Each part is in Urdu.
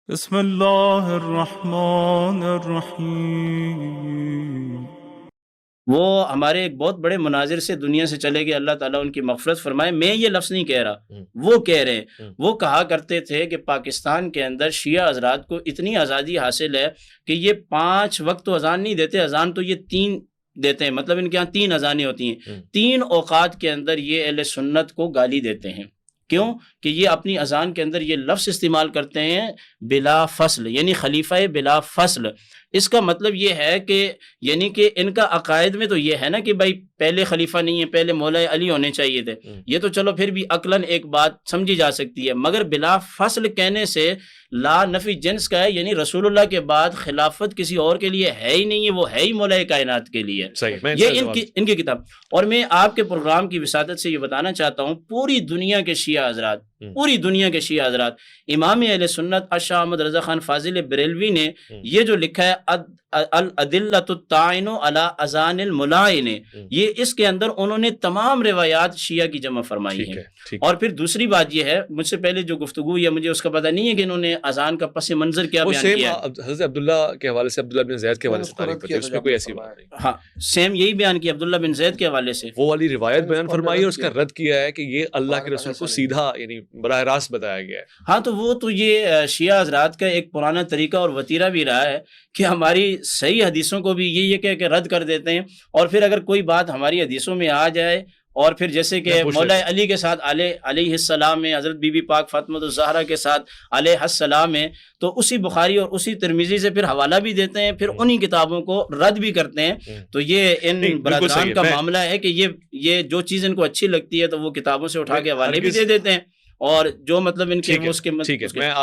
بسم اللہ الرحمن الرحیم۔ وہ ہمارے ایک بہت بڑے مناظر سے دنیا سے چلے گئے، اللہ تعالیٰ ان کی مغفرت فرمائے۔ میں یہ لفظ نہیں کہہ رہا، وہ کہہ رہے ہیں۔ وہ کہا کرتے تھے کہ پاکستان کے اندر شیعہ حضرات کو اتنی آزادی حاصل ہے کہ یہ 5 وقت تو اذان نہیں دیتے، اذان تو یہ 3 دیتے ہیں، مطلب ان کے یہاں 3 اذانیں ہوتی ہیں، 3 اوقات کے اندر یہ اہل سنت کو گالی دیتے ہیں۔ کیوں؟ کہ یہ اپنی اذان کے اندر یہ لفظ استعمال کرتے ہیں بلا فصل، یعنی خلیفہ بلا فصل۔ اس کا مطلب یہ ہے کہ یعنی کہ ان کا عقائد میں تو یہ ہے نا کہ بھائی پہلے خلیفہ نہیں ہے، پہلے مولا علی ہونے چاہیے تھے، یہ تو چلو پھر بھی عقلاً ایک بات سمجھی جا سکتی ہے، مگر بلا فصل کہنے سے لا نفی جنس کا ہے، یعنی رسول اللہ کے بعد خلافت کسی اور کے لیے ہے ہی نہیں ہے، وہ ہے ہی مولا کائنات کے لیے۔ یہ ان کی کتاب۔ اور میں آپ کے پروگرام کی وساطت سے یہ بتانا چاہتا ہوں، پوری دنیا کے شیعہ حضرات، پوری دنیا کے شیعہ حضرات، امام اہل سنت شاہ احمد رضا خان فاضل بریلوی نے یہ جو لکھا ہے الادلۃ الطاعن علی اذان الملاعن، یہ اس کے اندر انہوں نے تمام روایات شیعہ کی جمع فرمائی ہیں۔ اور پھر دوسری بات یہ ہے، مجھ سے پہلے جو گفتگو یا مجھے اس کا پتہ نہیں ہے کہ انہوں نے اذان کا پس منظر کیا بیان کیا ہے۔ حضرت عبداللہ کے حوالے سے، عبداللہ بن زید کے حوالے سے تاریخ بتائی، اس میں کوئی ایسی بات نہیں۔ ہاں سیم یہی بیان کیا عبداللہ بن زید کے حوالے سے، وہ والی روایت بیان فرمائی اور اس کا رد کیا ہے کہ یہ اللہ کے رسول کو سیدھا یعنی براہ راست بتایا گیا ہے۔ ہاں تو وہ تو یہ شیعہ حضرات کا ایک پرانا طریقہ اور وتیرہ بھی رہا ہے کہ ہماری صحیح حدیثوں کو بھی یہ کہہ کے رد کر دیتے ہیں، اور پھر اگر کوئی بات ہماری حدیثوں میں آ جائے، اور پھر جیسے کہ مولا علی کے ساتھ علیہ السلام ہے، حضرت بی بی پاک فاطمہ الزہرا کے ساتھ علیہ السلام ہے، تو اسی بخاری اور اسی ترمذی سے پھر حوالہ بھی دیتے ہیں، پھر انہی کتابوں کو رد بھی کرتے ہیں۔ تو یہ ان برادران کا معاملہ ہے کہ یہ جو چیز ان کو اچھی لگتی ہے تو وہ کتابوں سے اٹھا کے حوالے بھی دے دیتے ہیں، اور جو مطلب ان کے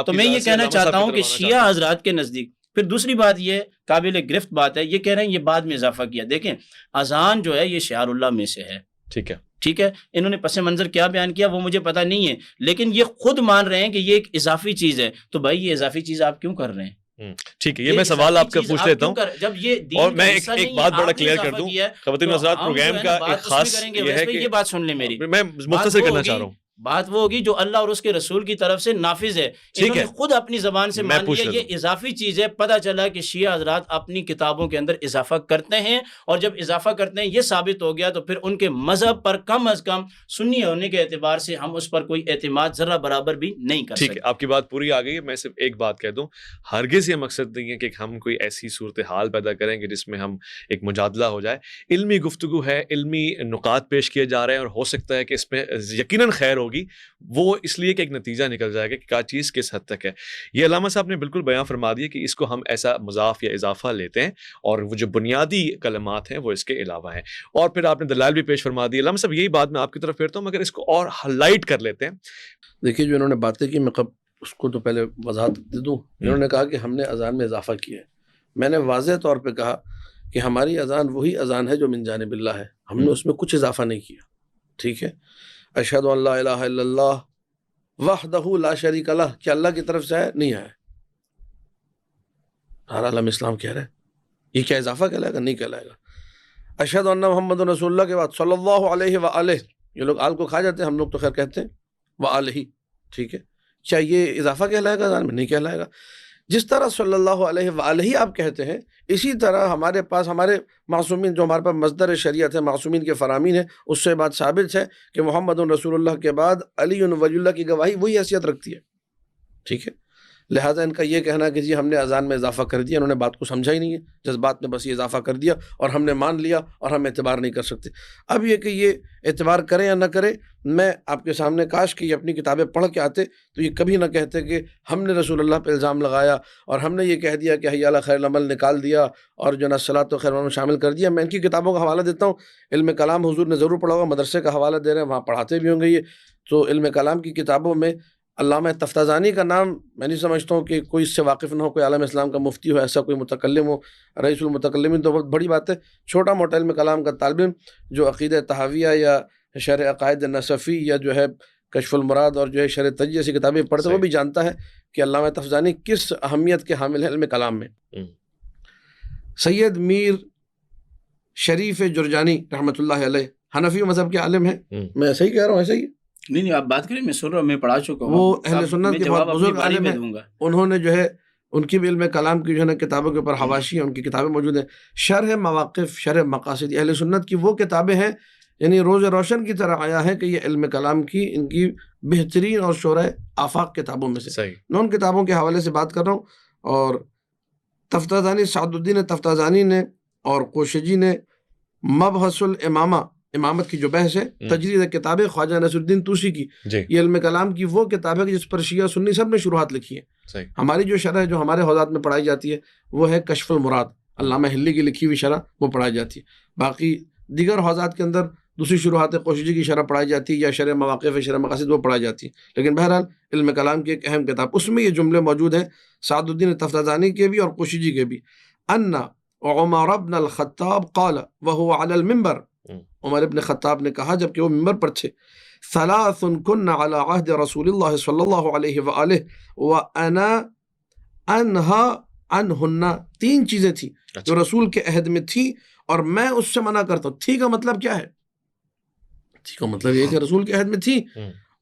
تو میں یہ کہنا چاہتا ہوں کہ شیعہ حضرات کے نزدیک پھر دوسری بات یہ قابل گرفت بات ہے، یہ کہہ رہے ہیں یہ بعد میں اضافہ کیا۔ دیکھیں اذان جو ہے یہ شعار اللہ میں سے ہے، ٹھیک ہے، انہوں نے پس منظر کیا بیان کیا وہ مجھے پتہ نہیں ہے، لیکن یہ خود مان رہے ہیں کہ یہ ایک اضافی چیز ہے، تو بھائی یہ اضافی چیز آپ کیوں کر رہے ہیں؟ ٹھیک ہے، یہ میں سوال آپ کا پوچھ لیتا ہوں، جب یہ اور میں ایک بات بڑا کلیئر کر دوں۔ خواتین و حضرات، پروگرام کا ایک خاص یہ ہے کہ یہ بات سن لیں میری، میں مختصر کرنا چاہ رہا ہوں، بات وہ ہوگی جو اللہ اور اس کے رسول کی طرف سے نافذ ہے، انہوں نے خود اپنی زبان سے مان لیا یہ اضافی چیز ہے۔ پتہ چلا کہ شیعہ حضرات اپنی کتابوں کے اندر اضافہ کرتے ہیں، اور جب اضافہ کرتے ہیں یہ ثابت ہو گیا تو پھر ان کے مذہب پر کم از کم سنی ہونے کے اعتبار سے ہم اس پر کوئی اعتماد ذرہ برابر بھی نہیں کر سکتے۔ ٹھیک ہے، آپ کی بات پوری آ گئی ہے۔ میں صرف ایک بات کہہ دوں، ہرگز یہ مقصد نہیں ہے کہ ہم کوئی ایسی صورتحال پیدا کریں کہ جس میں ہم ایک مجادلہ ہو جائے۔ علمی گفتگو ہے، علمی نکات پیش کیے جا رہے ہیں، اور ہو سکتا ہے کہ اس میں یقیناً خیر ہوگی، وہ اس لیے کہ ایک نتیجہ نکل جائے گا کہ کیا چیز کس حد تک ہے۔ یہ علامہ صاحب نے بالکل بیان فرما دیا کہ اس کو ہم ایسا مضاف یا اضافہ لیتے ہیں، اور وہ جو بنیادی کلمات ہیں وہ اس کے علاوہ ہیں، اور پھر آپ نے دلائل بھی پیش فرما دی۔ علامہ صاحب یہی بات میں آپ کی طرف پھیرتا ہوں، مگر اس کو اور ہائی لائٹ کر لیتے ہیں۔ دیکھیے جو انہوں نے باتیں کی، میں اس کو تو پہلے وضاحت دے دوں۔ انہوں نے کہا کہ ہم نے اذان میں اضافہ کیا ہے، میں نے واضح طور پہ کہا کہ ہماری اذان وہی اذان ہے جو من جانب اللہ ہے، ہم نے اس میں کچھ اضافہ نہیں کیا، ٹھیک ہے۔ اشہد ان لا الہ الا اللہ وحدہ لا شریک لہ، کیا اللہ کی طرف سے ہے؟ نہیں ہے، ہر عالم اسلام کہہ رہے ہیں، یہ کیا اضافہ کہلائے گا؟ نہیں کہلائے گا۔ اشہد ان محمد رسول اللہ کے بعد صلی اللہ علیہ وآلہ، یہ لوگ آل کو کھا جاتے ہیں، ہم لوگ تو خیر کہتے ہیں وآلہ، ٹھیک ہے، کیا یہ اضافہ کہلائے گا؟ اذان میں نہیں کہلائے گا۔ جس طرح صلی اللہ علیہ وآلہ آپ کہتے ہیں، اسی طرح ہمارے پاس ہمارے معصومین، جو ہمارے پاس مصدر شریعت ہے، معصومین کے فرامین ہے، اس سے بات ثابت ہے کہ محمد رسول اللہ کے بعد علی ولی اللہ کی گواہی وہی حیثیت رکھتی ہے، ٹھیک ہے۔ لہٰذا ان کا یہ کہنا کہ جی ہم نے اذان میں اضافہ کر دیا، انہوں نے بات کو سمجھا ہی نہیں ہے، جذبات میں بس یہ اضافہ کر دیا اور ہم نے مان لیا اور ہم اعتبار نہیں کر سکتے۔ اب یہ کہ یہ اعتبار کریں یا نہ کریں، میں آپ کے سامنے کاش کہ یہ اپنی کتابیں پڑھ کے آتے تو یہ کبھی نہ کہتے کہ ہم نے رسول اللہ پہ الزام لگایا اور ہم نے یہ کہہ دیا کہ حی علی خیر العمل نکال دیا اور جو الصلاۃ و خیر العمل شامل کر دیا۔ میں ان کی کتابوں کا حوالہ دیتا ہوں، علم کلام حضور نے ضرور پڑھا ہوگا، مدرسے کا حوالہ دے رہے ہیں، وہاں پڑھاتے بھی ہوں گے یہ، تو علم کلام کی کتابوں میں علامہ تفتازانی کا نام میں نہیں سمجھتا ہوں کہ کوئی اس سے واقف نہ ہو، کوئی عالم اسلام کا مفتی ہو، ایسا کوئی متکلم ہو، رئیس المتکلمین تو بہت بڑی بات ہے۔ چھوٹا موٹا علم کلام کا طالب علم جو عقیدہ طحاویہ یا شرح عقائد نصفی یا جو ہے کشف المراد اور جو ہے شرح تجزیہ جیسی کتابیں پڑھتے وہ بھی جانتا ہے کہ علامہ تفتازانی کس اہمیت کے حامل ہیں علم کلام میں۔ سید میر شریف جرجانی رحمۃ اللہ علیہ حنفی مذہب کے عالم ہیں، میں ایسا ہی کہہ رہا ہوں، ایسا ہی نہیں آپ بات کریں، میں سن رہا ہوں، میں پڑھا چکا ہوں. وہ اہل سنت کے بہت بزرگ عالم ہیں، انہوں نے جو ہے ان کی بھی علم کلام کی جو ہے نا کتابوں کے اوپر حواشی ہیں، ان کی کتابیں موجود ہیں. شرح مواقف، شرح مقاصد، اہل سنت کی وہ کتابیں ہیں، یعنی روز روشن کی طرح آیا ہے کہ یہ علم کلام کی ان کی بہترین اور شورۂ آفاق کتابوں میں سے. میں ان کتابوں کے حوالے سے بات کر رہا ہوں. اور تفتازانی، سعد الدین تفتازانی نے اور کوشجی نے مبحث الامامہ، امامت کی جو بحث ہے، تجرید کتاب خواجہ نصر الدین طوسی کی، یہ علم کلام کی وہ کتاب ہے جس پر شیعہ سنی سب نے شروحات لکھی ہیں. ہماری جو شرح ہے جو ہمارے حوزات میں پڑھائی جاتی ہے وہ ہے کشف المراد، علامہ ہلی کی لکھی ہوئی شرح وہ پڑھائی جاتی ہے. باقی دیگر حوزات کے اندر دوسری شروحات کوشجی کی شرح پڑھائی جاتی ہے، یا شرح مواقف، شرح مقاصد وہ پڑھائی جاتی ہے. لیکن بہرحال علم کلام کی ایک اہم کتاب، اس میں یہ جملے موجود ہیں سعد الدین تفتازانی کے بھی اور کوشجی کے بھی. ان عمر بن الخطاب قال وهو على المنبر، عمر ابن خطاب نے کہا جبکہ وہ منبر پر تھے، ثلاث كن على عهد رسول الله صلی اللہ علیہ وآلہ وانا انهى عنهن، تین چیزیں تھیں جو رسول کے عہد میں تھی اور میں اس سے منع کرتا ہوں. تھی کا مطلب کیا ہے؟ تھی کا مطلب یہ کہ رسول کے عہد میں تھی،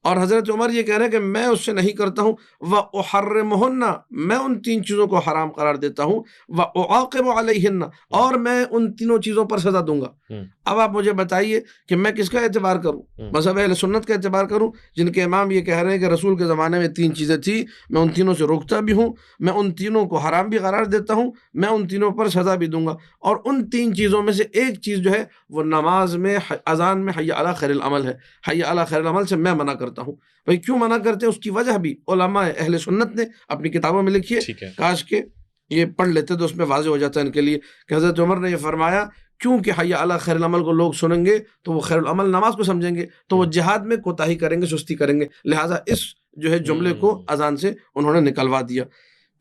اور حضرت عمر یہ کہہ رہے ہیں کہ میں اس سے نہیں کرتا ہوں. وَأُحَرِّمُهُنَّ، میں ان تین چیزوں کو حرام قرار دیتا ہوں. وَأُعَاقِبُ عَلَيْهِنَّ، اور میں ان تینوں چیزوں پر سزا دوں گا. اب آپ مجھے بتائیے کہ میں کس کا اعتبار کروں؟ مذہب اہل سنت کا اعتبار کروں جن کے امام یہ کہہ رہے ہیں کہ رسول کے زمانے میں تین چیزیں تھیں، میں ان تینوں سے روکتا بھی ہوں، میں ان تینوں کو حرام بھی قرار دیتا ہوں، میں ان تینوں پر سزا بھی دوں گا. اور ان تین چیزوں میں سے ایک چیز جو ہے وہ نماز میں، اذان میں حی علی خیر العمل ہے. حی علی خیر العمل سے میں منع کرتا ہوں. بھائی کیوں منع کرتے ہیں؟ اس کی وجہ بھی علماء اہل سنت نے اپنی کتابوں میں لکھی ہے. کاش کہ یہ پڑھ لیتے تو اس میں واضح ہو جاتا ہے ان کے لیے کہ حضرت عمر نے یہ فرمایا کیونکہ حی علی خیر العمل کو لوگ سنیں گے تو وہ خیر العمل نماز کو سمجھیں گے، تو وہ جہاد میں کوتاہی کریں گے، سستی کریں گے. لہٰذا اس جو ہے جملے کو اذان سے انہوں نے نکلوا دیا.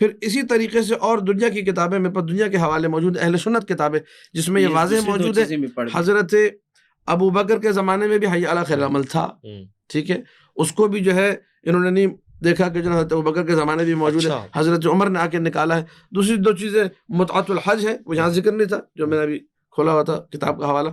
پھر اسی طریقے سے اور دنیا کی کتابیں میں پر دنیا کے حوالے موجود اہل سنت کتابیں جس میں یہ واضح موجود ہے. حضرت ابو بکر کے زمانے میں بھی حی علی خیر العمل تھا، ٹھیک ہے، اس کو بھی جو ہے انہوں نے نہیں دیکھا کہ جو حضرت ابو بکر کے زمانے بھی موجود ہے، حضرت عمر نے آ کے نکالا ہے. دوسری دو چیزیں متعۃ الحج ہے، وہ یہاں ذکر نہیں تھا جو میں نے ابھی کھولا ہوا تھا کتاب کا حوالہ،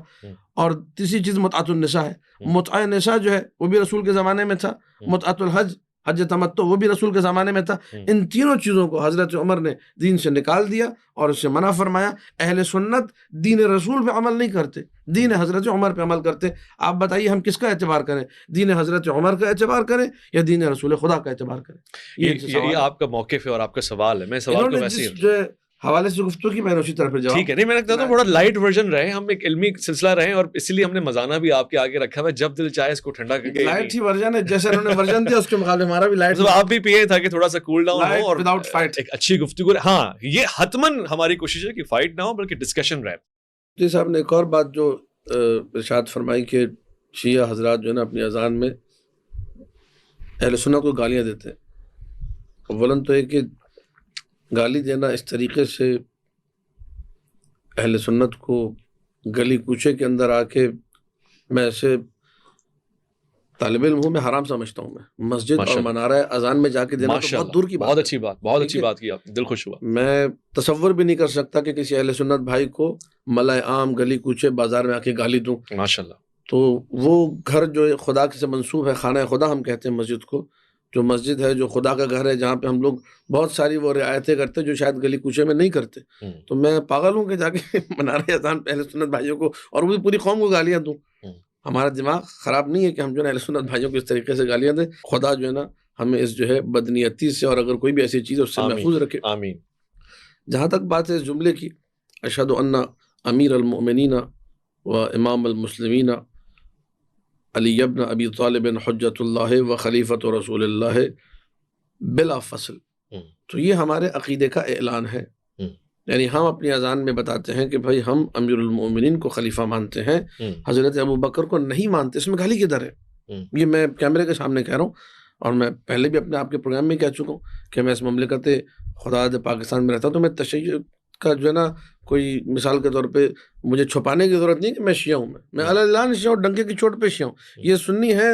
اور تیسری چیز متعۃ النساء ہے. متعہ نساء جو ہے وہ بھی رسول کے زمانے میں تھا، متعۃ الحج، حج تمتع، وہ بھی رسول کے زمانے میں تھا. ان تینوں چیزوں کو حضرت عمر نے دین سے نکال دیا اور اس سے منع فرمایا. اہل سنت دین رسول پہ عمل نہیں کرتے، دین حضرت عمر پہ عمل کرتے. آپ بتائیے ہم کس کا اعتبار کریں؟ دین حضرت عمر کا اعتبار کریں یا دین رسول خدا کا اعتبار کریں؟ یہ آپ کا موقف ہے اور آپ کا سوال ہے. میں سوال کو ویسے جو حوالے سے گفتگو کی میں نے اسی طرف جواب. ٹھیک ہے، نہیں میں کہتا ہوں تھوڑا لائٹ ورژن رہے، ہم ایک علمی سلسلہ رہے، اور اسی لیے ہم نے مزانہ بھی آپ کے آگے رکھا ہوا ہے، جب دل چاہے اس کو ٹھنڈا کر کے. لائٹ ہی ورژن ہے، جیسے انہوں نے ورژن دیا اس کے مقابلے ہمارا بھی لائٹ. آپ بھی پیے تھا کہ تھوڑا سا کول ڈاؤن ہو اور وداؤٹ فائٹ ایک اچھی گفتگو. ہاں یہ حتماً ہماری کوشش ہے کہ فائٹ نہ ہو بلکہ ڈسکشن رہے. جی صاحب نے ایک اور بات جو ارشاد فرمائی کہ شیعہ حضرات جو ہے نا اپنی اذان میں اہل سنت کو گالیاں دیتے ہیں. اولاً تو یہ کہ گالی دینا اس طریقے سے اہل سنت کو گلی کوچے کے اندر آ کے، میں ایسے طالب علم ہوں، میں حرام سمجھتا ہوں. میں مسجد اور منارہ اذان میں جا کے دینا تو بہت دور کی بات. بہت اچھی بات، بہت اچھی بات کی آپ نے، دل خوش ہوا. میں تصور بھی نہیں کر سکتا کہ کسی اہل سنت بھائی کو ملائے عام گلی کوچے بازار میں آ کے گالی دوں. ماشاءاللہ. تو وہ گھر جو خدا سے منسوب ہے، خانہ خدا ہم کہتے ہیں مسجد کو، جو مسجد ہے جو خدا کا گھر ہے، جہاں پہ ہم لوگ بہت ساری وہ رعایتیں کرتے ہیں جو شاید گلی کوچے میں نہیں کرتے. تو میں پاگل ہوں کہ جا کے منارہ اذان پہ اہل سنت بھائیوں کو اور وہ بھی پوری قوم کو گالیاں دوں. ہمارا دماغ خراب نہیں ہے کہ ہم جو ہے اہل سنت بھائیوں کو اس طریقے سے گالیاں دیں. خدا جو ہے نا ہمیں اس جو ہے بدنیتی سے اور اگر کوئی بھی ایسی چیز ہے اس سے محفوظ رکھے. آمین. جہاں تک بات ہے اس جملے کی، اشہد ان امیر المؤمنین و امام المسلمین علی ابن ابی طالب حجت اللہ و خلیفۃ رسول اللہ بلا فصل. تو یہ ہمارے عقیدے کا اعلان ہے. یعنی ہم اپنی اذان میں بتاتے ہیں کہ بھائی ہم امیر المؤمنین کو خلیفہ مانتے ہیں، حضرت ابو بکر کو نہیں مانتے. اس میں گالی کدھر ہے؟ یہ میں کیمرے کے سامنے کہہ رہا ہوں، اور میں پہلے بھی اپنے آپ کے پروگرام میں کہہ چکا ہوں کہ میں اس مملکت خدا پاکستان میں رہتا ہوں، تو میں تشیع کا جو ہے نا کوئی مثال کے طور پہ مجھے چھپانے کی ضرورت نہیں کہ میں شیعہ ہوں. میں اعلان شیعہ ہوں، ڈنکے کی چوٹ پہ شیعہ ہوں. یہ سنی ہے،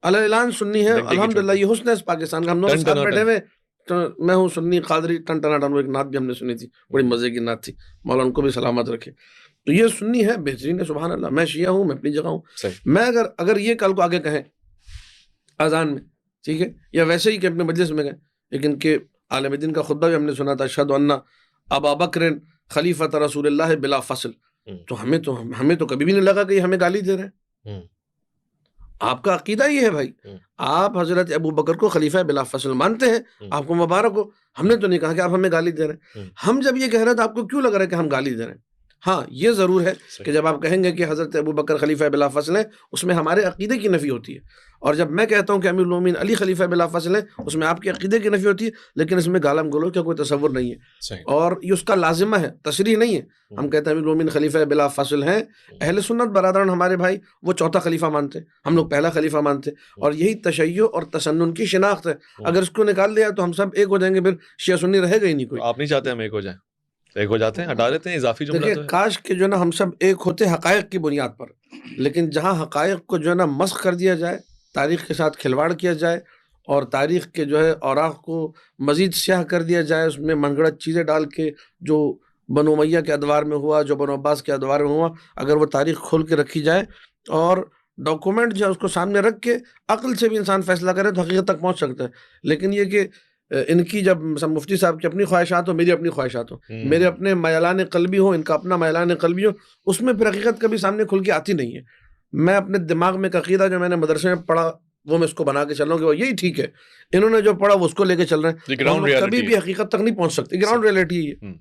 اعلان سنی ہے، الحمدللہ یہ حسن ہے اس پاکستان کا. ہم دونوں ساتھ بیٹھے ہوئے، میں ہوں سنی قادری ٹن ٹنا ٹن. وہ ایک نعت بھی ہم نے سنی تھی، بڑی مزے کی نعت تھی، مولا ان کو بھی سلامت رکھے. تو یہ سنی ہے، بہترین ہے، سبحان اللہ. میں شیعہ ہوں، میں اپنی جگہ ہوں. میں اگر یہ کل کو آگے کہیں اذان میں، ٹھیک ہے، یا ویسے ہی کہ اپنے مجلس میں گئے، لیکن کہ عالم دین کا خطبہ بھی ہم نے سنا تھا، اشہد ان ابا بکر خلیفۃ رسول اللہ بلا فصل، تو ہمیں تو کبھی بھی نہیں لگا کہ یہ ہمیں گالی دے رہے ہیں. آپ کا عقیدہ یہ ہے بھائی، آپ حضرت ابو بکر کو خلیفہ بلا فصل مانتے ہیں، آپ کو مبارک ہو، ہم نے تو نہیں کہا کہ آپ ہمیں گالی دے رہے ہیں. ہم جب یہ کہہ رہے ہیں تو آپ کو کیوں لگ رہا ہے کہ ہم گالی دے رہے ہیں؟ ہاں یہ ضرور ہے کہ جب آپ کہیں گے کہ حضرت ابو بکر خلیفہ بلا فصل ہیں، اس میں ہمارے عقیدے کی نفی ہوتی ہے، اور جب میں کہتا ہوں کہ امیر المومنین علی خلیفہ بلا فصل ہیں، اس میں آپ کے عقیدے کی نفی ہوتی ہے، لیکن اس میں گالم گلوچ کا کوئی تصور نہیں ہے، اور یہ اس کا لازمہ ہے، تشریح نہیں ہے. ہم کہتے ہیں امیر المومنین خلیفہ بلا فصل ہیں، اہل سنت برادران ہمارے بھائی وہ چوتھا خلیفہ مانتے ہیں، ہم لوگ پہلا خلیفہ مانتے ہیں، اور یہی تشیع اور تسنن کی شناخت ہے. اگر اس کو نکال دیا تو ہم سب ایک ہو جائیں گے، پھر شیعہ سنی رہے گا ہی نہیں کوئی. آپ نہیں چاہتے ہم ایک ہو جائیں؟ ایک ہو جاتے ہیں، ہٹا دیتے ہیں اضافی جملہ. دیکھیں کاش کہ جو ہے نا ہم سب ایک ہوتے حقائق کی بنیاد پر، لیکن جہاں حقائق کو جو ہے نا مسخ کر دیا جائے، تاریخ کے ساتھ کھلواڑ کیا جائے، اور تاریخ کے جو ہے اوراق کو مزید سیاہ کر دیا جائے، اس میں من گھڑت چیزیں ڈال کے، جو بنو امیہ کے ادوار میں ہوا، جو بنو عباس کے ادوار میں ہوا، اگر وہ تاریخ کھول کے رکھی جائے اور ڈاکومنٹ جو ہے اس کو سامنے رکھ کے عقل سے بھی انسان فیصلہ کرے تو حقیقت تک پہنچ سکتا ہے. لیکن یہ کہ ان کی جب مفتی صاحب کی اپنی خواہشات ہو، میری اپنی خواہشات ہو، میرے اپنے میلان قلبی ہو، ان کا اپنا میلان قلبی ہو، اس میں پھر حقیقت کبھی سامنے کھل کے آتی نہیں ہے. میں اپنے دماغ میں ایک عقیدہ جو میں نے مدرسے میں پڑھا وہ میں اس کو بنا کے چل رہا ہوں کہ وہ یہی ٹھیک ہے، انہوں نے جو پڑھا وہ اس کو لے کے چل رہے ہیں، کبھی بھی حقیقت تک نہیں پہنچ سکتے. گراؤنڈ ریئلٹی ہے.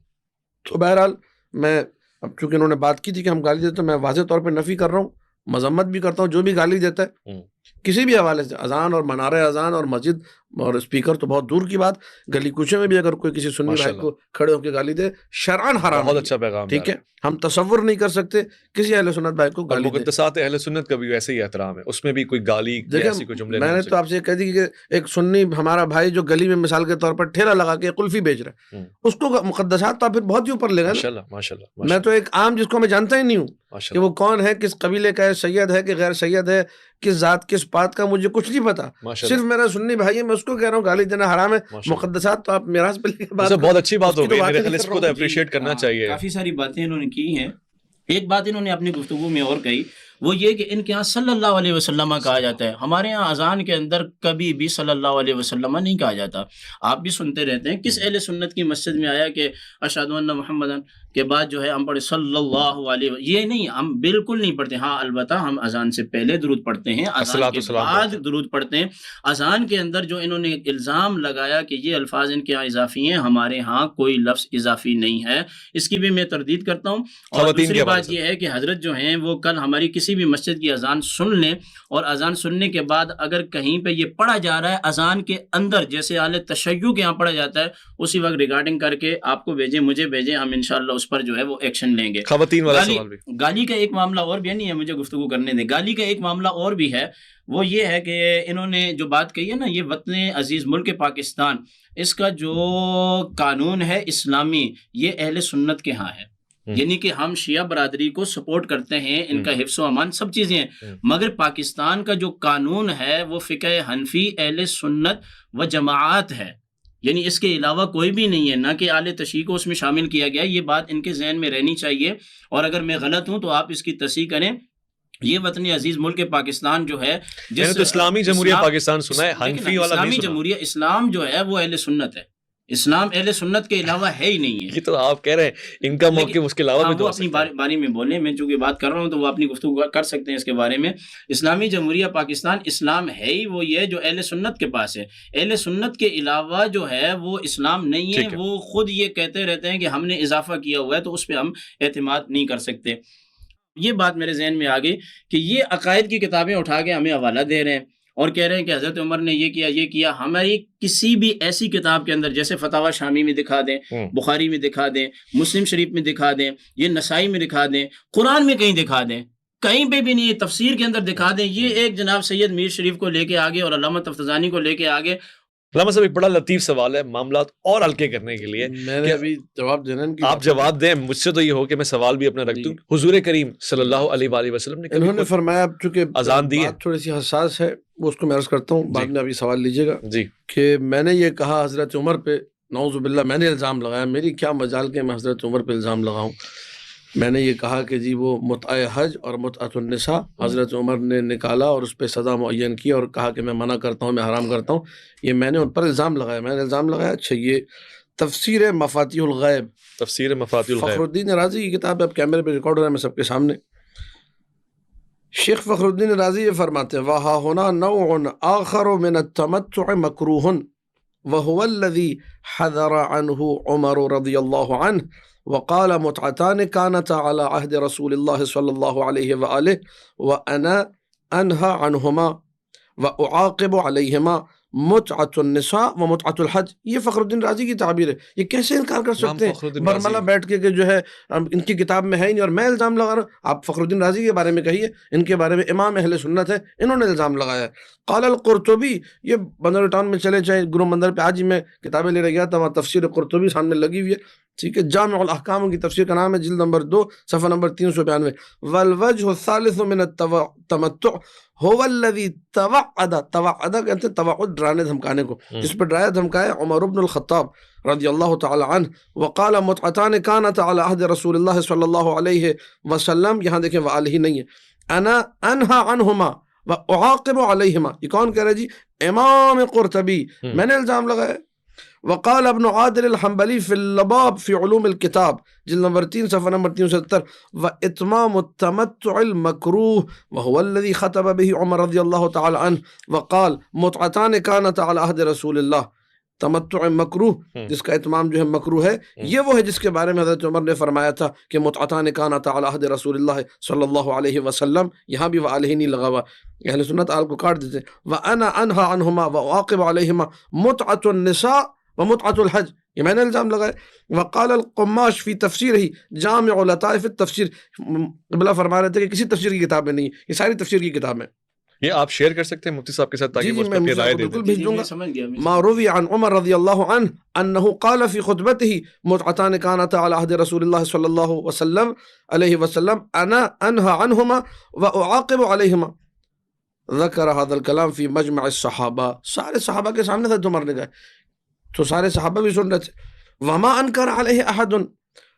تو بہرحال میں اب چونکہ انہوں نے بات کی تھی کہ ہم گالی دیتے ہیں، میں واضح طور پہ نفی کر رہا ہوں، مذمت بھی کرتا ہوں جو بھی گالی دیتا ہے کسی بھی حوالے سے، اذان اور منارہ اذان اور مسجد اور اسپیکر تو بہت دور کی بات، گلی کوچے میں بھی اگر کوئی کسی سنی بھائی کو کھڑے ہو کے گالی دے شرعاً حرام. بہت اچھا پیغام. ٹھیک ہے، ہم تصور نہیں کر سکتے کسی اہل سنت بھائی کو گالی دے. مقدسات اہل سنت کا بھی ویسے ہی احترام ہے، اس میں بھی کوئی گالی ایسی کوئی جملے. میں نے تو آپ سے کہہ دی کہ ایک سنی ہمارا بھائی جو گلی میں مثال کے طور پر ٹھیلا لگا کے کلفی بیچ رہا ہے، اس کو مقدسات تو آپ پھر بہت ہی اوپر لے گا. ماشاءاللہ. میں تو ایک عام جس کو میں جانتا ہی نہیں ہوں کہ وہ کون ہے، کس قبیلے کا ہے، سید ہے کہ غیر سید ہے، کس ذات کس بات کا، مجھے کچھ نہیں پتا. صرف میرا سنی بھائی ہے، میں اس کو کہہ رہا ہوں گالی دینا حرام ہے. مقدسات تو آپ میراث پہ لے کے بات، بہت اچھی بات ہو گئی، میرے خیال اس کو اپریشیٹ کرنا چاہیے. کافی ساری باتیں انہوں نے کی ہیں. ایک بات انہوں نے اپنی گفتگو میں اور کہی، وہ یہ کہ ان کے ہاں صلی اللہ علیہ وسلم کہا جاتا ہے، ہمارے ہاں اذان کے اندر کبھی بھی صلی اللہ علیہ وسلم نہیں کہا جاتا. آپ بھی سنتے رہتے ہیں، کس اہل سنت کی مسجد میں آیا کہ اشہد ان محمدن کے بعد جو ہے ہم پڑھے صلی اللہ علیہ وسلم؟ یہ نہیں، ہم بالکل نہیں پڑھتے. ہاں البتہ ہم اذان سے پہلے درود پڑھتے ہیں، اذان کے بعد درود پڑھتے ہیں. اذان کے اندر جو انہوں نے الزام لگایا کہ یہ الفاظ ان کے ہاں اضافی ہیں، ہمارے ہاں کوئی لفظ اضافی نہیں ہے، اس کی بھی میں تردید کرتا ہوں. اور دوسری بات یہ ہے کہ حضرت جو ہیں وہ کل ہماری کسی بھی مسجد کی اذان سن لیں، اور اذان سننے کے بعد اگر کہیں پہ یہ پڑھا جا رہا ہے اذان کے اندر، جیسے اہل تشیع کے یہاں پڑھا جاتا ہے، اسی وقت ریکارڈنگ کر کے آپ کو بھیجیں، مجھے بھیجیں، ہم انشاءاللہ اس پر جو ہے وہ ایکشن لیں گے. خواتین والا سوال بھی. گالی کا ایک معاملہ اور بھی نہیں ہے، مجھے گفتگو کرنے دیں. گالی کا ایک معاملہ اور بھی ہے، وہ یہ ہے کہ انہوں نے جو بات کہی ہے نا، یہ وطن عزیز ملک پاکستان، اس کا جو قانون ہے اسلامی، یہ اہل سنت کے ہاں ہے. یعنی کہ ہم شیعہ برادری کو سپورٹ کرتے ہیں، ان کا حفظ و امان سب چیزیں ہیں، مگر پاکستان کا جو قانون ہے وہ فقہ حنفی اہل سنت و جماعت ہے. یعنی اس کے علاوہ کوئی بھی نہیں ہے، نہ کہ اہل تشیع کو اس میں شامل کیا گیا. یہ بات ان کے ذہن میں رہنی چاہیے، اور اگر میں غلط ہوں تو آپ اس کی تصحیح کریں. یہ وطن عزیز ملک پاکستان جو ہے، جس تو اسلامی جمہوریہ پاکستان سنا ہے، حنفی والا اسلامی جمہوریہ اسلام جو ہے وہ اہل سنت ہے. اسلام اہل سنت کے علاوہ ہے ہی نہیں ہے. یہ تو آپ کہہ رہے ہیں، ان کا موقف اس کے علاوہ بھی تو اپنی باری میں بولیں، میں چونکہ بات کر رہا ہوں تو وہ اپنی گفتگو کر سکتے ہیں اس کے بارے میں. اسلامی جمہوریہ پاکستان اسلام ہے ہی وہ یہ جو اہل سنت کے پاس ہے. اہل سنت کے علاوہ جو ہے وہ اسلام نہیں ہے. وہ خود یہ کہتے رہتے ہیں کہ ہم نے اضافہ کیا ہوا ہے، تو اس پہ ہم اعتماد نہیں کر سکتے. یہ بات میرے ذہن میں آ گئی کہ یہ عقائد کی کتابیں اٹھا کے ہمیں حوالہ دے رہے ہیں اور کہہ رہے ہیں کہ حضرت عمر نے یہ کیا. ہماری کسی بھی ایسی کتاب کے اندر، جیسے فتاوی شامی میں دکھا دیں، بخاری میں دکھا دیں، مسلم شریف میں دکھا دیں، یہ نسائی میں دکھا دیں، قرآن میں کہیں دکھا دیں، کہیں پہ بھی نہیں، تفسیر کے اندر دکھا دیں. یہ ایک جناب سید میر شریف کو لے کے آگے اور علامہ تفتزانی کو لے کے آگے. علامہ صاحب ایک بڑا لطیف سوال ہے معاملات اور ہلکے کرنے کے لیے، میں نے ابھی جواب دینا ہے. آپ جواب دیں. مجھ سے تو یہ ہو کہ میں سوال بھی اپنا رکھ دوں. حضور کریم صلی اللہ علیہ وآلہ وسلم نے انہوں نے فرمایا، چونکہ اذان دی ہے، تھوڑی سی حساس ہے، وہ اس کو میں عرض کرتا ہوں، بعد میں ابھی سوال لیجیے گا جی، کہ میں نے یہ کہا حضرت عمر پہ، نعوذ باللہ میں نے الزام لگایا، میری کیا مجال کہ میں حضرت عمر پہ الزام لگاؤں. میں نے یہ کہا کہ جی وہ متع حج اور متعۃ النساء حضرت عمر نے نکالا اور اس پہ سزا معین کی اور کہا کہ میں منع کرتا ہوں، میں حرام کرتا ہوں، یہ میں نے ان پر الزام لگایا. میں نے الزام لگایا. اچھا، یہ تفسیر مفاتیح الغیب، تفسیر مفاتیح فخر الغیب، الدین رازی کی کتاب ہے، اب کیمرے پہ ریکارڈ ہو رہا ہے میں سب کے سامنے. شیخ فخر الدین رازی یہ فرماتے ہیں وَهَا هُنَا نَوْعٌ آخَرُ مِنَ التَّمَتُّعِ مَكْرُوهٌ وَهُوَ الَّذِي حَذَرَ عَنْهُ عُمَرُ رضي الله عنه وقال متعتان كانتا على عهد رسول الله صلى الله عليه وآله وأنا أنهى عنهما وأعاقب عليهما متعۃ النساء و متعۃ الحج. یہ فخر الدین رازی کی تعبیر ہے. یہ کیسے انکار کر سکتے ہیں برملا بیٹھ کے کہ جو ہے ان کی کتاب میں ہے نہیں اور میں الزام لگا رہا ہوں؟ آپ فخر الدین رازی کے بارے میں کہیے، ان کے بارے میں امام اہل سنت ہے، انہوں نے الزام لگایا ہے. قال القرطبی، یہ بندر ٹاؤن میں چلے چاہے گرو مندر پہ، آج ہی میں کتابیں لے گیا تھا، وہاں تفسیر قرطبی سامنے لگی ہوئی ہے، ٹھیک ہے، جامع الاحکام کی تفسیر کا نام ہے، جلد نمبر 2 صفحہ نمبر 392. والوجہ الثالث من التمتع هو الذي توعد کہتے ہیں توعد، ڈرانے دھمکانے کو، جس پر ڈرایا دھمکایا عمر بن الخطاب رضی اللہ تعالی عنہ. وقال متعتان كانت على عهد رسول اللہ صلی اللہ علیہ وسلم، یہاں دیکھیں وآلہ نہیں ہے، انا انہا عنہما واعاقب علیہما. یہ کون کہہ رہا ہے جی؟ امام قرطبی. میں نے الزام لگایا. وقال ابن عادل الحنبلی فی اللباب فی علوم الکتاب، جلد نمبر 3 صفحہ نمبر 370. واتمام التمتع المکروہ وهو الذي خطب به عمر رضی اللہ تعالی عنہ وقال متعتان كانت على عهد رسول اللہ. تمتع مکروہ جس کا اتمام جو ہے مکروہ ہے، یہ وہ ہے جس کے بارے میں حضرت عمر نے فرمایا تھا کہ متعتان كانت على عهد رسول اللہ صلی اللہ علیہ وسلم. یہاں بھی وعلیہ نہیں لگا ہوا، اہل سنت آل کو کاٹ دیتے. وانا انہا عنہما واعاقب علیہما متعۃ النساء ومتعۃ الحج، یہ میں نے الزام لگایا. وقال القماش فی تفسیر ہی جامع لطائف التفسیر، قبلہ فرما رہے تھے کہ کسی تفسیر کی کتاب میں نہیں، یہ ساری تفسیر کی کتاب میں. یہ آپ شیئر کر سکتے ہیں مفتی صاحب کے ساتھ تاکہ وہ اس پر رائے دے دیں. بالکل بھیج دوں گا. ما روی عن عمر رضی اللہ عنہ انه قال فی خطبته متعتان كانتا على عهد رسول اللہ صلی اللہ وسلم علیہ وسلم انا انہا عنہما واعاقب علیہما. ذکر هذا الكلام فی مجمع الصحابہ، سارے صحابہ کے سامنے تھا عمر نے کہا، تو سارے صحابہ بھی سن رہے تھے. وما انکر علیہ احد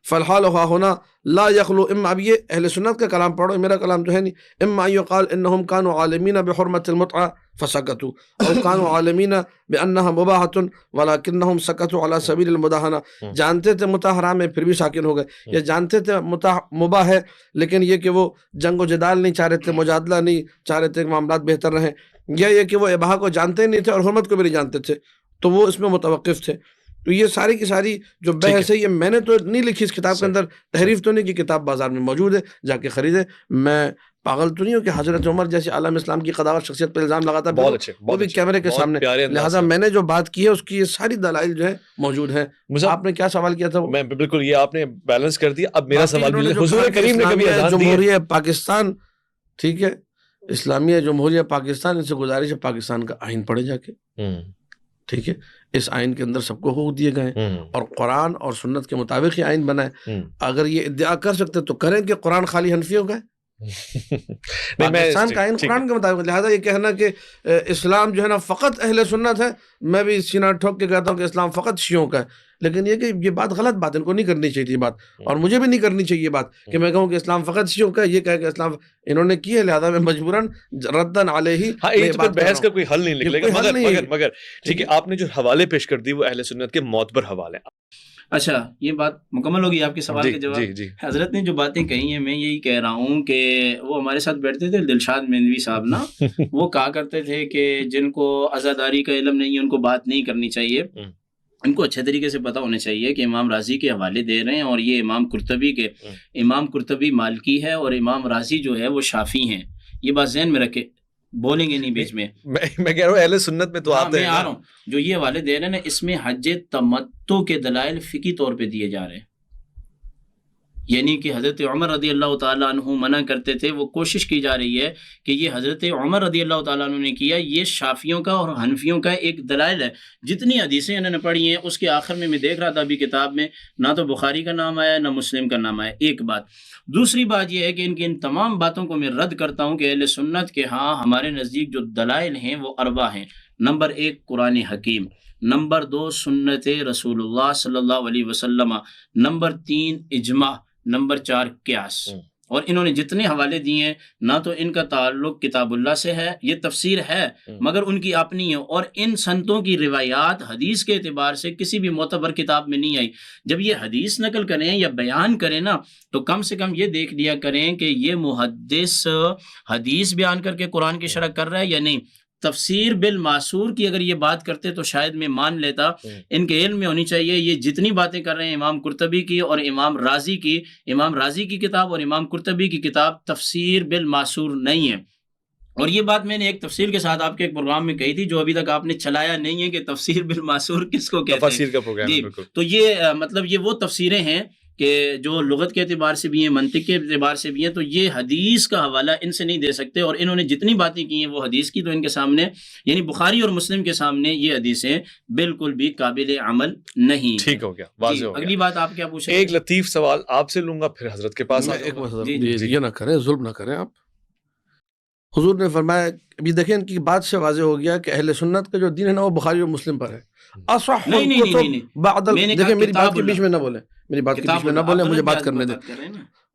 فالحال هنا لا يخلو، اما، اب یہ اہل سنت کا کلام پڑھو، میرا کلام تو ہے نہیں. اما ان يقال انهم كانوا عالمين بحرمة المتعة فسكتوا، او كانوا عالمين بانها مباحة ولكنهم سكتوا على سبيل المداهنة. جانتے تھے متاح حرام ہے پھر بھی ساکن ہو گئے، یا جانتے تھے متاح مباح ہے لیکن یہ کہ وہ جنگ و جدال نہیں چاہ رہے تھے، مجادلہ نہیں چاہ رہے تھے کہ معاملات بہتر رہیں، یا یہ کہ وہ اباحہ کو جانتے نہیں تھے اور حرمت کو بھی نہیں جانتے تھے، تو وہ اس میں متوقف تھے. تو یہ ساری کی ساری جو بحث ہے، یہ میں نے تو نہیں لکھی اس کتاب کے اندر، تحریف تو نہیں کی، کتاب بازار میں موجود ہے، جا کے خریدے. میں پاگل تو نہیں ہوں کہ حضرت عمر جیسے عالم اسلام کی قداوت شخصیت پہ الزام لگاتا ہے، وہ بھی کیمرے کے سامنے. لہٰذا میں نے جو بات کی ہے اس کی یہ ساری دلائل جو ہے موجود ہیں. آپ نے کیا سوال کیا تھا؟ میں بالکل یہ آپ نے بیلنس کر دیا. اب میرا سوال بھی حضور کریم نے کبھی اذان دی ہے؟ جمہوریہ پاکستان، ٹھیک ہے، اسلامیہ جمہوریہ پاکستان، ان سے گزارش ہے پاکستان کا آئین پڑھے جا کے، ٹھیک ہے، اس آئین کے اندر سب کو حقوق دیے گئے ہیں اور قرآن اور سنت کے مطابق ہی آئین بنا ہے. اگر یہ ادعا کر سکتے تو کریں کہ قرآن خالی حنفیوں کا ہے، پاکستان کا آئین قرآن کے مطابق. لہٰذا یہ کہنا کہ اسلام جو ہے نا فقط اہل سنت ہے، میں بھی سینہ ٹھوک کے کہتا ہوں کہ اسلام فقط شیعوں کا ہے، لیکن یہ کہ یہ بات غلط بات ہے، ان کو نہیں کرنی چاہیے یہ بات، اور مجھے بھی نہیں کرنی چاہیے یہ بات کہ میں کہوں کہ اسلام فقط شیعوں کا ہے. یہ کہہ کہ اسلام انہوں نے کی ہے، لہذا میں مجبوراً ردن علیہ. ہاں، یہ بحث کا کوئی حل نہیں نکلے گا، مگر ٹھیک ہے، آپ نے جو حوالے پیش کر دی وہ اہل سنت کے معتبر حوالے. اچھا، یہ بات مکمل ہوگی آپ کے سوال کے جواب. حضرت نے جو باتیں کہی ہیں، میں یہی کہہ رہا ہوں کہ وہ ہمارے ساتھ بیٹھتے تھے دلشاد مندوی صاحب نا، وہ کہا کرتے تھے کہ جن کو عزاداری کا علم نہیں ہے ان کو بات نہیں کرنی چاہیے، ان کو اچھے طریقے سے پتہ ہونا چاہیے کہ امام راضی کے حوالے دے رہے ہیں، اور یہ امام قرطبی مالکی ہے اور امام راضی جو ہے وہ شافعی ہیں. یہ بات ذہن میں رکھے، بولیں گے نہیں بیچ میں. میں کہہ رہا ہوں اہل سنت میں تو آتے ہیں. میں آ رہا ہوں، جو یہ حوالے دے رہے ہیں نا، اس میں حج تمتع کے دلائل فقہی طور پہ دیے جا رہے ہیں. یعنی کہ حضرت عمر رضی اللہ تعالیٰ عنہ منع کرتے تھے، وہ کوشش کی جا رہی ہے کہ یہ حضرت عمر رضی اللہ تعالیٰ عنہ نے کیا، یہ شافعیوں کا اور حنفیوں کا ایک دلائل ہے. جتنی حدیثیں انہوں نے پڑھی ہیں اس کے آخر میں دیکھ رہا تھا ابھی کتاب میں، نہ تو بخاری کا نام آیا نہ مسلم کا نام آیا. ایک بات. دوسری بات یہ ہے کہ ان تمام باتوں کو میں رد کرتا ہوں کہ اہل سنت کے ہاں ہمارے نزدیک جو دلائل ہیں وہ اربع ہیں. نمبر 1 قرآن حکیم، نمبر 2 سنت رسول اللہ صلی اللہ علیہ وسلم، نمبر 3 اجماع، نمبر 4 قیاس. اور انہوں نے جتنے حوالے دیے ہیں نہ تو ان کا تعلق کتاب اللہ سے ہے، یہ تفسیر ہے مگر ان کی اپنی ہے، اور ان سنتوں کی روایات حدیث کے اعتبار سے کسی بھی معتبر کتاب میں نہیں آئی. جب یہ حدیث نقل کریں یا بیان کریں نا تو کم سے کم یہ دیکھ لیا کریں کہ یہ محدث حدیث بیان کر کے قرآن کی شرح کر رہا ہے یا نہیں. تفسیر بالمعصور کی اگر یہ بات کرتے تو شاید میں مان لیتا. ان کے علم میں ہونی چاہیے یہ جتنی باتیں کر رہے ہیں امام قرطبی کی اور امام رازی کی کتاب اور امام قرطبی کی کتاب تفسیر بالمعصور نہیں ہے. اور یہ بات میں نے ایک تفسیر کے ساتھ آپ کے ایک پروگرام میں کہی تھی جو ابھی تک آپ نے چلایا نہیں ہے کہ تفسیر بالمعصور کس کو کہتے ہیں. تفسیر کا پروگرام ہے بالکل. تو یہ مطلب یہ وہ تفسیریں ہیں کہ جو لغت کے اعتبار سے بھی ہیں، منطق کے اعتبار سے بھی ہیں، تو یہ حدیث کا حوالہ ان سے نہیں دے سکتے. اور انہوں نے جتنی باتیں کی ہیں وہ حدیث کی، تو ان کے سامنے یعنی بخاری اور مسلم کے سامنے یہ حدیثیں بالکل بھی قابل عمل نہیں. ٹھیک ہو گیا، واضح ہو گیا. اگلی بات آپ کیا پوچھیں؟ ایک لطیف سوال آپ سے لوں گا پھر حضرت کے پاس. ایک مسئلہ جی. یہ نہ کریں، ظلم نہ کریں آپ. حضور نے فرمایا، ابھی دیکھیں ان کی بات سے واضح ہو گیا کہ اہل سنت کا جو دین ہے نا وہ بخاری اور مسلم پر ہے. اصح الکتب، دیکھیں میری بات کے بیچ میں نہ بولیں، میری بات کے بیچ میں نہ بولیں، مجھے بات کرنے دیں.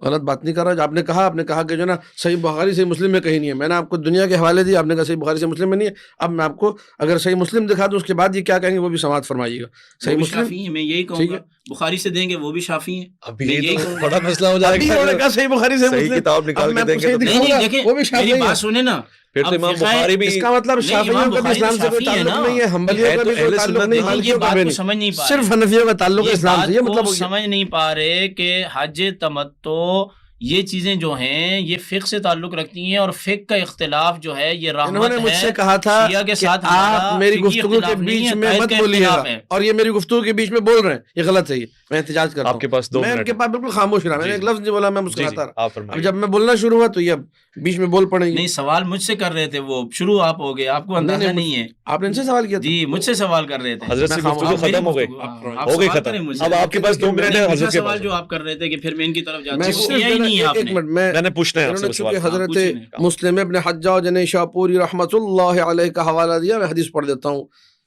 غلط بات نہیں کر رہا. آپ نے کہا کہ جو نا صحیح بخاری صحیح مسلم میں کہیں نہیں ہے. میں نے آپ کو دنیا کے حوالے دیے، آپ نے کہا صحیح بخاری صحیح مسلم میں نہیں ہے. اب میں آپ کو اگر صحیح مسلم دکھا دوں اس کے بعد یہ کیا کہیں گے وہ بھی سماعت فرمائیے گا. صحیح مسلم میں یہی کہوں گا بخاری سے دیں گے وہ بھی شافی ہیں. ابھی یہ تو بڑا مسئلہ ہو جائے گا. صحیح بخاری صحیح مسلم کتاب نکال کے دیں گے نہیں، وہ بھی شافعی میری بات سنیں نا. پھر تو امام بخاری بھی اس کا مطلب شافعیوں کا بھی اسلام سے کوئی تعلق نہیں ہے، حنبلیوں کا بھی کوئی تعلق نہیں، مالکیوں کا بھی نہیں، سمجھ نہیں پا صرف حنفیوں کا تعلق اسلام سے. یہ مطلب سمجھ نہیں پا رہے کہ حج تمتع یہ چیزیں جو ہیں یہ فقہ سے تعلق رکھتی ہیں، اور فقہ کا اختلاف جو ہے یہ رحمت ہے. انہوں نے مجھ سے کہا تھا کہ آپ میری گفتگو کے بیچ میں مت بولیے گا، اور یہ میری گفتگو کے بیچ میں بول رہے ہیں، یہ غلط ہے. یہ میں احتجاج کرتا ہوں. آپ کے پاس 2 منٹ. میں ان کے پاس بالکل خاموش رہا، میں نے ایک لفظ نہیں بولا، میں مسکراتا رہا. اب جب میں بولنا شروع ہوا تو یہ بیچ میں بول پڑیں گے. نہیں، سوال مجھ سے کر رہے تھے، وہ شروع آپ ہو گئے، آپ کو اندازہ نہیں ہے. آپ نے ان سے سوال کیا؟ جی مجھ سے سوال کر رہے تھے. حضرت سے گفتگو ختم ہو گئی، ہو گئی ختم. اب آپ کے پاس 2 منٹ ہے حضرت کے سوال پاس. جو آپ کر رہے تھے کہ پھر میں ان کی طرف جاتا میں ہوں، یہ ہی نہیں ہے آپ نے. میں نے پوچھنا ہے آپ سے سوال. حضرت مسلم ابن حجاج نے شاپوری رحمۃ اللہ علیہ کا حوالہ دیا، میں حدیث پڑھ دیتا ہوں.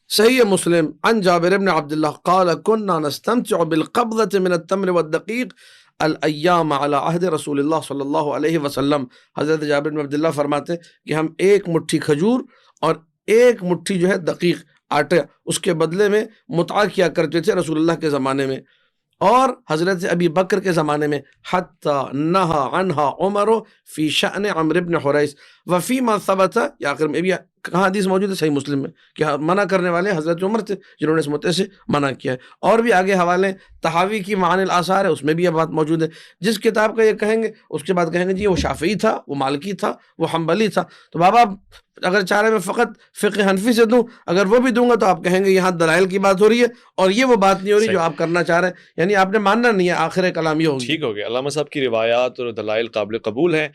صحیح مسلم عن جابر بن عبد الله قال كنا نستمتع بالقبضة من التمر والدقيق الایام على عہد رسول اللہ صلی اللہ علیہ وسلم. حضرت جابر بن عبداللہ فرماتے کہ ہم ایک مٹھی کھجور اور ایک مٹھی جو ہے دقیق آٹا اس کے بدلے میں متعہ کیا کرتے تھے رسول اللہ کے زمانے میں، اور حضرت ابی بکر کے زمانے میں. حتی نہا عنہا عمر فی شأن عمرو بن حریث وفی ما ثبت، یا آخر میں بھی کہاں حدیث موجود ہے صحیح مسلم میں کہ منع کرنے والے حضرت عمر تھے جنہوں نے اس متع سے منع کیا ہے. اور بھی آگے حوالے تحاوی کی معانی الآثار ہے، اس میں بھی یہ بات موجود ہے. جس کتاب کا یہ کہیں گے اس کے بعد کہیں گے جی وہ شافعی تھا، وہ مالکی تھا، وہ حنبلی تھا. تو بابا اگر چاہ رہے میں فقط فقہ حنفی سے دوں، اگر وہ بھی دوں گا تو آپ کہیں گے یہاں دلائل کی بات ہو رہی ہے اور یہ وہ بات نہیں ہو رہی جو آپ کرنا چاہ رہے ہیں. یعنی آپ نے ماننا نہیں ہے، آخر کلام یہ ہوگی. ٹھیک ہو گیا. علامہ صاحب کی روایات اور دلائل قابل قبول ہیں.